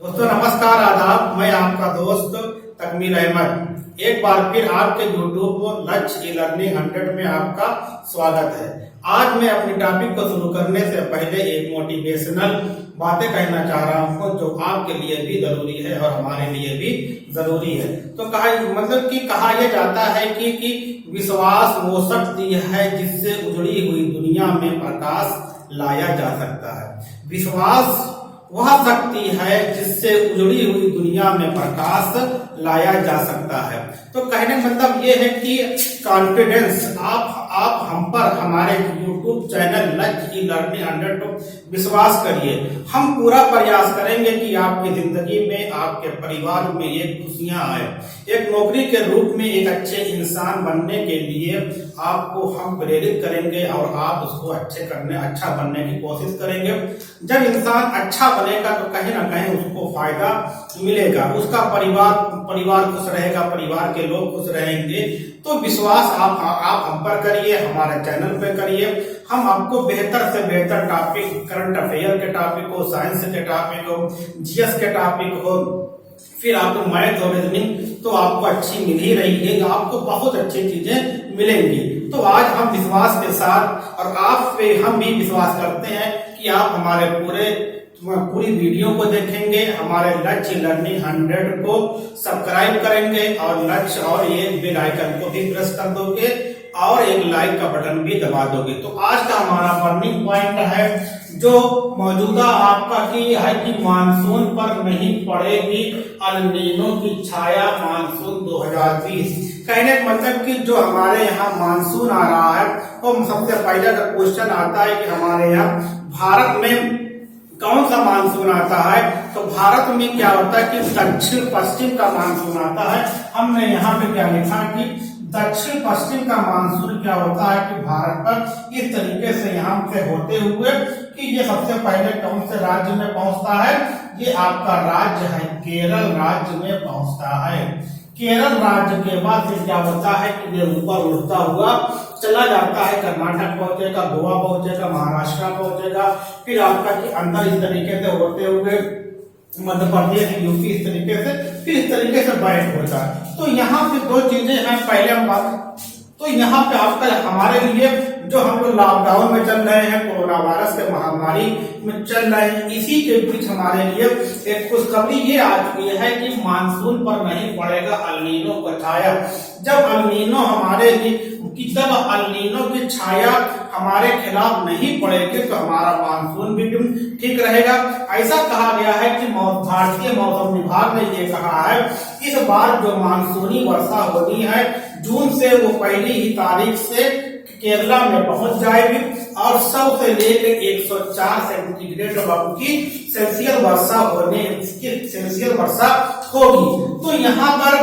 दोस्तों नमस्कार आदाब। मैं आपका दोस्त तकमील अहमद एक बार फिर आपके YouTube लक्ष्य लर्निंग 100 में आपका स्वागत है। आज मैं अपनी टॉपिक को शुरू करने से पहले एक मोटिवेशनल बातें कहना चाह रहा हूँ जो आपके लिए भी जरूरी है और हमारे लिए भी जरूरी है। तो कहा यह जाता है कि विश्वास वो शक्ति है जिससे उजड़ी हुई दुनिया में प्रकाश लाया जा सकता है। विश्वास वह शक्ति है जिससे उजड़ी हुई दुनिया में प्रकाश लाया जा सकता है। तो कहने का मतलब ये है कि कॉन्फिडेंस आप हम पर हमारे YouTube चैनल लक्ष्य लर्निंग 100 विश्वास करिए। हम पूरा प्रयास करेंगे कि आपकी जिंदगी में आपके परिवार में एक खुशियां आए। एक नौकरी के रूप में एक अच्छे इंसान बनने के लिए आपको हम प्रेरित करेंगे और आप उसको अच्छा बनने की कोशिश करेंगे। जब इंसान अच्छा बनेगा तो कहीं ना कहीं उसको फायदा मिलेगा, उसका परिवार खुश रहेगा, परिवार के लोग खुश रहेंगे। तो विश्वास आप हम पर करिए, हमारे चैनल पे करिए। हम आपको बेहतर से बेहतर टॉपिक, करंट अफेयर के टॉपिक हो, साइंस के टॉपिक हो, जीएस के टॉपिक हो, फिर आपको मैथ और रीजनिंग तो आपको अच्छी मिल ही रही है, आपको बहुत अच्छी चीजें मिलेंगी। तो आज हम विश्वास के साथ और आप पे हम भी विश्वास करते हैं कि आप हमारे पूरी वीडियो को देखेंगे, हमारे लक्ष्य लर्निंग 100 को सब्सक्राइब करेंगे और ये बेल आइकन को भी प्रेस कर दोगे और एक लाइक का बटन भी दबा दोगे। तो आज का हमारा बर्निंग पॉइंट है जो मौजूदा आपका की है कि मानसून पर नहीं पड़ेगी अल नीनो की छाया मानसून 2020। कहने का मतलब कि जो हमारे यहाँ मानसून आ रहा है वो सबसे पहले का क्वेश्चन आता है कि हमारे यहाँ भारत में कौन सा मानसून आता है। तो भारत में क्या होता है कि दक्षिण पश्चिम का मानसून आता है। हमने यहाँ पे क्या लिखा कि दक्षिण पश्चिम का मानसून क्या होता है कि भारत पर इस तरीके से यहाँ से होते हुए कि ये सबसे पहले कौन से राज्य में पहुंचता है। ये आपका राज्य है केरल राज्य में पहुंचता है। केरल राज्य के बाद फिर क्या होता है कि ये ऊपर उड़ता हुआ चला जाता है, कर्नाटक पहुंचेगा, गोवा पहुंचेगा, महाराष्ट्र पहुंचेगा, फिर आपका कि अंदर इस तरीके से होते हुए मध्य प्रदेश, यूपी, इस तरीके से फिर इस तरीके से बैठ होता है। तो यहाँ पे दो चीजें हैं। पहले हम बात तो यहाँ पे आपका हमारे लिए जो हम लोग लॉकडाउन में चल रहे हैं, कोरोना वायरस के महामारी में चल रहे हैं, इसी के बीच हमारे लिए एक खुशखबरी ये आ चुकी है कि मानसून पर नहीं पड़ेगा अल नीनो का छाया। जब अल नीनो जब अल नीनो की छाया हमारे खिलाफ नहीं पड़ेगी तो हमारा मानसून भी ठीक रहेगा। ऐसा कहा गया है कि भारतीय मौसम विभाग ने ये कहा है इस बार जो मानसूनी वर्षा होनी है जून से वो पहली ही तारीख से केरला में पहुंच जाएगी और 100 से लेकर 104 सेंटीग्रेड की सेल्सियस वर्षा होगी। तो यहाँ पर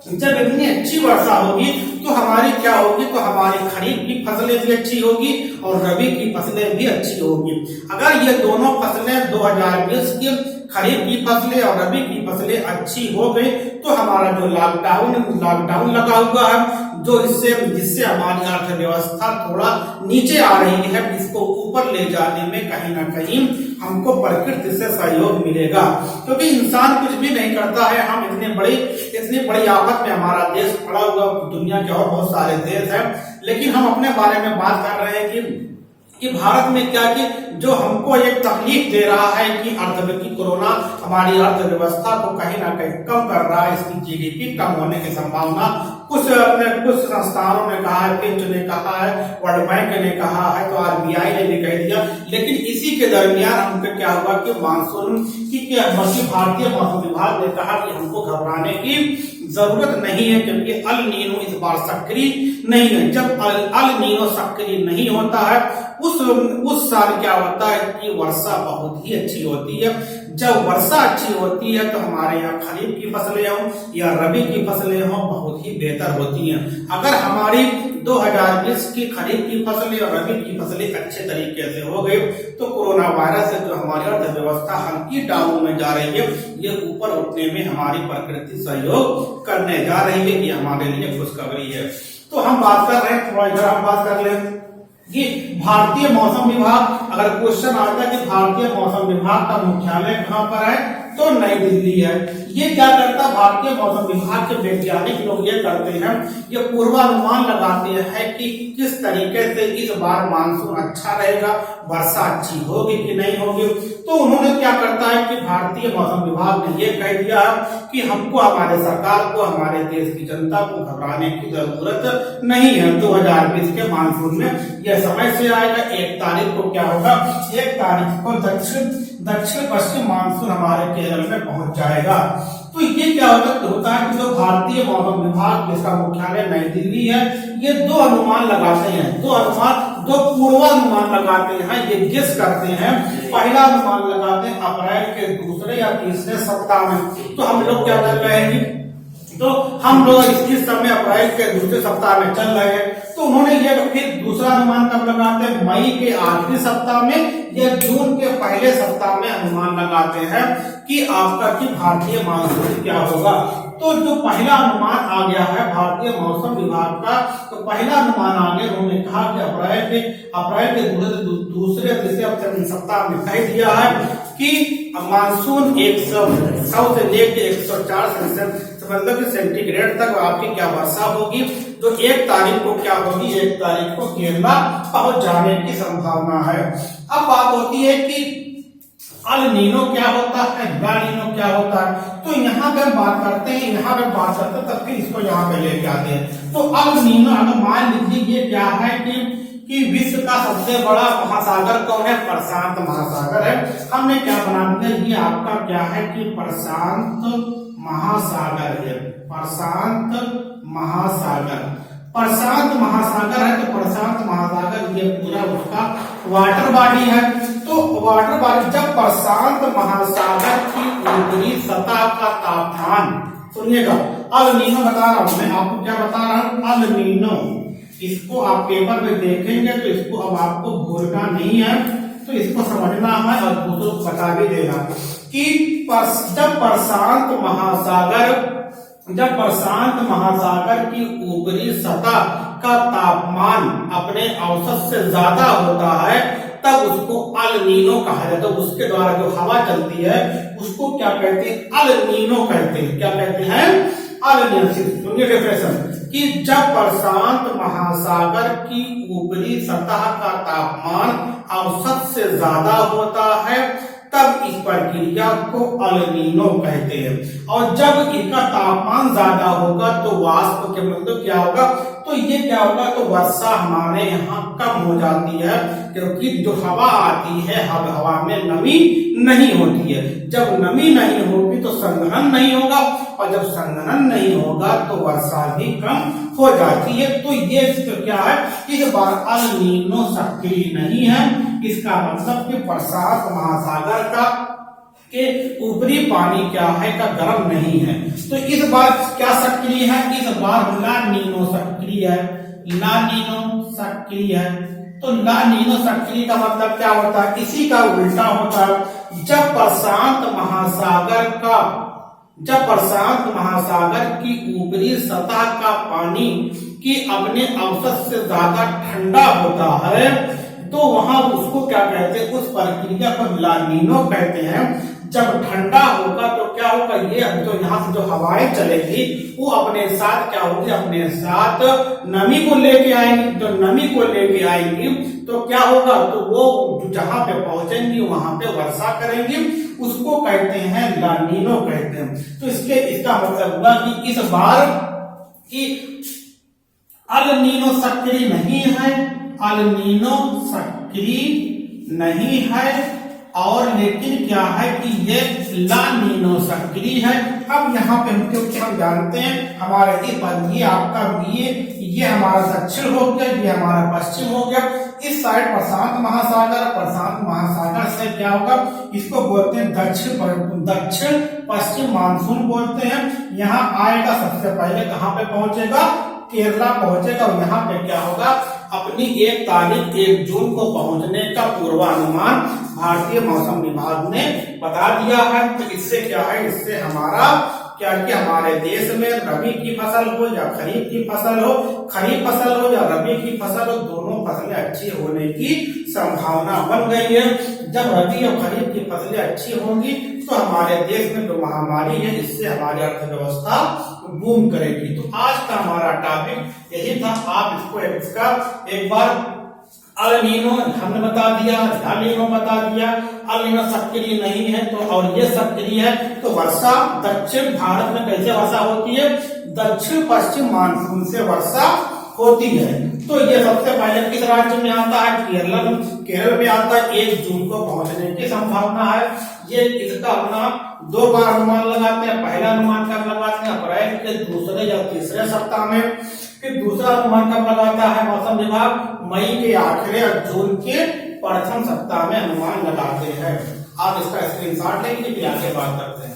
जब इतनी अच्छी वर्षा होगी तो हमारी क्या होगी, तो हमारी खरीफ की फसलें भी अच्छी होगी और रबी की फसलें भी अच्छी होगी। अगर ये दोनों फसलें 2020 की खरीफ की फसलें और रबी की फसलें अच्छी हो गई तो हमारा जो लॉकडाउन लगा हुआ है जो जिससे हमारी अर्थव्यवस्था थोड़ा नीचे आ रही है, इसको ऊपर ले जाने में कहीं ना कहीं हमको प्रकृति से सहयोग मिलेगा। क्योंकि इंसान कुछ भी नहीं करता है। हम इतनी बड़ी आफत में हमारा देश पड़ा हुआ, दुनिया के और बहुत सारे देश हैं, लेकिन हम अपने बारे में बात कर रहे हैं कि भारत में क्या कि जो हमको एक तकलीफ दे रहा है कि कोरोना हमारी अर्थव्यवस्था को कहीं ना कहीं कम कर रहा है, इसकी जीडीपी कम होने की संभावना कुछ संस्थानों ने कहा है, फिच ने कहा है, वर्ल्ड बैंक ने कहा है, तो आरबीआई ने भी कह दिया। लेकिन इसी के दरमियान हमको क्या हुआ कि मानसून की भारतीय मौसम विभाग ने कहा कि हमको घबराने की जरूरत नहीं है क्योंकि अल नीनो इस बार सक्रिय नहीं है। जब अल नीनो सक्रिय नहीं होता है उस साल क्या होता है कि वर्षा बहुत ही अच्छी होती है। जब वर्षा अच्छी होती है तो हमारे यहाँ खरीफ की फसलें हों या रबी की फसलें हों बहुत ही बेहतर होती हैं। अगर हमारी 2020 की खरीफ की फसलें और रबी की फसलें अच्छे तरीके से हो गई तो कोरोना वायरस से जो हमारी अर्थव्यवस्था हल्की डाउन में जा रही है, ये ऊपर उठने में हमारी प्रकृति सहयोग करने जा रही है। ये हमारे लिए खुशखबरी है। तो हम बात कर रहे हैं, थोड़ा इधर हम बात कर लें कि भारतीय मौसम विभाग, अगर क्वेश्चन आता है कि भारतीय मौसम विभाग का मुख्यालय कहाँ पर है तो नई दिल्ली है। ये क्या करता है, भारतीय मौसम विभाग के वैज्ञानिक लोग ये करते हैं, ये पूर्वानुमान लगाते हैं कि किस तरीके से इस बार मानसून अच्छा रहेगा, वर्षा अच्छी होगी कि नहीं होगी। तो उन्होंने क्या करता है कि भारतीय मौसम विभाग ने ये कह दिया कि हमको, हमारे सरकार को, हमारे देश की जनता को घबराने की जरूरत नहीं है। 2020 के मानसून में यह समय से आएगा। 1 तारीख को क्या होगा, 1 तारीख को दक्षिण पश्चिम मानसून हमारे केरल में पहुंच जाएगा। तो ये क्या होता है कि जो भारतीय मौसम विभाग जिसका मुख्यालय नई दिल्ली है, ये 2 अनुमान लगाते हैं, 2 पूर्वानुमान लगाते हैं, ये गेस करते हैं। पहला अनुमान लगाते हैं अप्रैल के दूसरे या तीसरे सप्ताह में। तो हम लोग क्या कर रहे हैं, तो हम लोग इस समय अप्रैल के दूसरे सप्ताह में चल रहे हैं। तो उन्होंने ये फिर दूसरा अनुमान कब लगाते हैं, मई के आखिरी सप्ताह में या जून के पहले सप्ताह में अनुमान लगाते हैं कि आपका कि भारतीय मानसून क्या होगा। तो जो पहला अनुमान आ गया है भारतीय मौसम विभाग का, तो पहला अनुमान आ गया, उन्होंने कहा कि अप्रैल के दूसरे तीसरे सप्ताह में कह दिया है कि मानसून 100 से लेकर 104 मतलब कि सेंटीग्रेड तक आपकी क्या वर्षा होगी। तो 1 तारीख को क्या होगी, 1 तारीख को केरला पहुंच जाने की संभावना है। अब बात होती है कि अल नीनो क्या होता है, ला नीनो क्या होता है। तो यहाँ पे हम बात करते हैं, तब फिर इसको यहाँ पे लेके आते हैं। तो अल नीनो, अगर मान लीजिए ये क्या है कि विश्व का सबसे बड़ा महासागर कौन है, प्रशांत महासागर है। हमने क्या बना दिया, ये आपका क्या है कि प्रशांत महासागर है, प्रशांत महासागर है। तो प्रशांत महासागर ये पूरा उसका वाटर बॉडी है। तो वाटर बॉडी, जब प्रशांत महासागर की ऊपरी सतह का तापमान, सुनिएगा, अल नीनो बता रहा हूं मैं आपको, क्या बता रहा हूं, अल नीनो। इसको आप पेपर में देखेंगे तो इसको अब आपको भूलना नहीं है, तो इसको समझना है और दूसरों को बता भी देना कि जब प्रशांत महासागर की ऊपरी सतह का तापमान अपने औसत से ज्यादा होता है, तब उसको अल नीनो कहा जाता है। तो उसके द्वारा जो हवा चलती है उसको क्या कहते हैं, अल नीनो कहते हैं। क्या कहते हैं, अल नीनो। सुनिए डिफरेंस कि जब प्रशांत महासागर की ऊपरी सतह का तापमान औसत से ज्यादा होता है, तब इस प्रक्रिया को अल नीनो कहते हैं। और जब इसका तापमान ज्यादा होगा तो वाष्प के मतलब क्या होगा, तो ये क्या होगा, तो वर्षा हमारे यहाँ कम हो जाती है, क्योंकि जो हवा आती है हवा में नमी नहीं होती है। जब नमी नहीं होगी तो संघनन नहीं होगा, और जब संघनन नहीं होगा तो वर्षा भी कम हो जाती है। तो ये क्या है, इस बार अल नीनो सक्रिय नहीं है। इसका मतलब कि प्रशांत महासागर का के ऊपरी पानी क्या है का गर्म नहीं है। तो इस बार क्या सक्रिय है, इस बार ला नीनो सक्रिय है, ला नीनो सक्रिय है। तो ला नीनो सक्रिय का मतलब क्या होता है, इसी का उल्टा होता है। जब प्रशांत महासागर की ऊपरी सतह का पानी की अपने औसत से ज्यादा ठंडा होता है, तो वहां उसको क्या कहते हैं, उस प्रक्रिया को ला नीनो कहते हैं। जब ठंडा होगा तो क्या होगा, ये तो यहाँ से जो हवाएं चलेगी वो अपने साथ क्या होगी, अपने साथ नमी को लेके आएंगी। तो नमी को लेके आएंगी तो क्या होगा, तो वो जहां पे पहुंचेंगी वहां पे वर्षा करेंगी, उसको कहते हैं ला नीनो कहते हैं। तो इसका मतलब हुआ कि इस बार की अल नीनो सक्रिय नहीं है, अल नीनो सक्रिय नहीं है, और लेकिन क्या है कि ये ला नीनो सक्रिय है। अब यहाँ पे क्योंकि हम जानते हैं हमारे ये आपका ये हमारा दक्षिण हो गया, ये हमारा पश्चिम हो गया। इस साइड प्रशांत महासागर से क्या होगा, इसको बोलते हैं दक्षिण पश्चिम मानसून बोलते हैं। यहाँ आएगा सबसे पहले कहाँ पे पहुंचेगा, केरला पहुंचेगा, और यहाँ पे क्या होगा, अपनी 1 तारीख 1 जून को पहुंचने का पूर्वानुमान भारतीय मौसम विभाग ने बता दिया है। तो इससे क्या है, इससे हमारा क्या कि हमारे देश में रबी की फसल हो या खरीफ की फसल हो, खरीफ फसल हो या रबी की फसल हो, दोनों फसलें अच्छी होने की संभावना बन गई है। जब रबी और खरीफ की फसलें अच्छी होंगी तो हमारे देश में जो महामारी है इससे हमारी अर्थव्यवस्था बूम करेगी। तो आज का हमारा टॉपिक यही था। आप इसका एक बार अल नीनो हमने बता दिया, ला नीनो बता दिया। अल नीनो सक्रिय नहीं है तो और ये सक्रिय है तो वर्षा दक्षिण भारत में कैसे वर्षा होती है? दक्षिण पश्चिम मानसून से वर्षा होती है। तो ये सबसे पहले किस राज्य में आता है? केरल में आता है। 1 जून को पहुंचने की संभावना है। ये इसका अपना 2 बार अनुमान लगाते हैं। पहला अनुमान कब लगाते हैं? अप्रैल के दूसरे या तीसरे सप्ताह में। फिर दूसरा अनुमान कब लगाता है मौसम विभाग? मई के आखिरी और जून के प्रथम सप्ताह में अनुमान लगाते हैं। आप इसका स्क्रीनशॉट लेंगे फिर आगे बात करते हैं।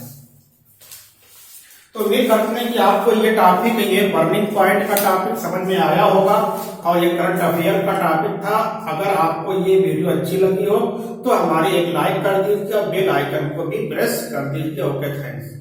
तो उम्मीद करते हैं कि आपको ये टॉपिक, ये बर्निंग पॉइंट का टॉपिक समझ में आया होगा और ये करंट अफेयर का टॉपिक था। अगर आपको ये वीडियो अच्छी लगी हो तो हमारी एक लाइक कर दीजिए और बेल आइकन को भी प्रेस कर दीजिए। Okay, thanks.